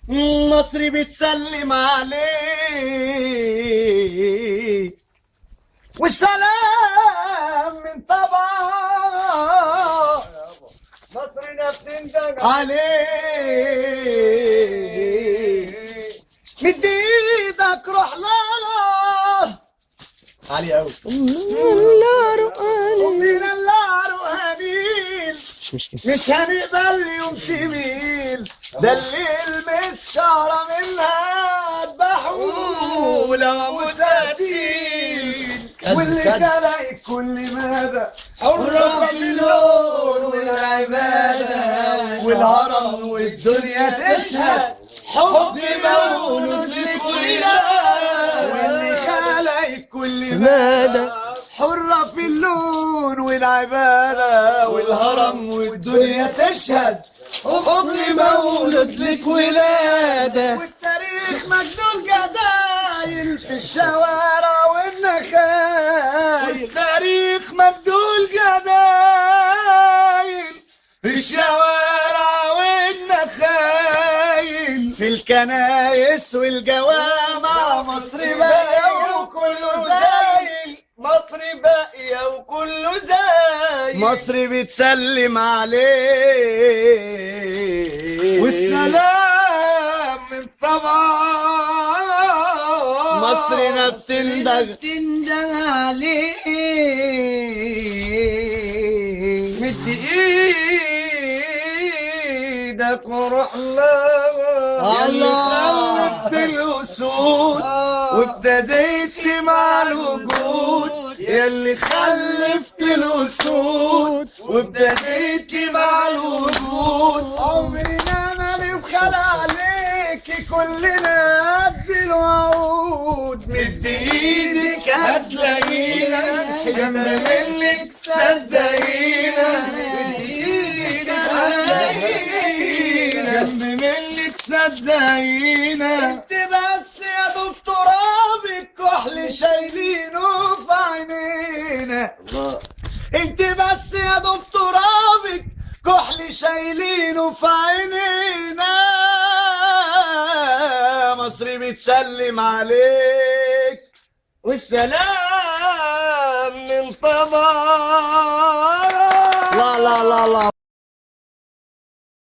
مصر بتسلم عليه والسلام من طبعا مصر نفسنا عليه. مد ايدك روح لها عالي قوي ومن اللارو هنيل مش هنقبل يوم تميل ده اللي يلمس شعره منها اذبحوه لو متاتيل واللي خلق كل مدى حرة في اللون والعبادة والهرم والدنيا تشهد حب مولود لكل واللي خلق كل مدى حرة في اللون والعبادة والهرم والدنيا تشهد حب مولود لك ولادة والتاريخ مجنون جدايل في الشوارع والنخايل والتاريخ مجنون جدايل في الشوارع والنخايل في الكنايس والجوامع مصر باقية وكله زايل مصر باقية وكله زايل مصر بتسلم عليه والسلام من طبعا مصر نفس تندغ عليه. مد ايدك وروح لها الله خلفت الاسود وابتديت مع الوجود ياللي خلفت الاسود وابتديت مع الوجود عمرنا ما نبخل عليكي كلنا قد الوعود. مد ايدك هتلاقينا جنب منك صدقينا مد ايدك هتلاقينا جنب منك صدقينا انت بس يا دكتور بالكحل شايلينه في عينينا انت بس يا دكتور كحل شايلينه في عينينا مصر بتسلم عليك والسلام من طبعا. لا لا لا لا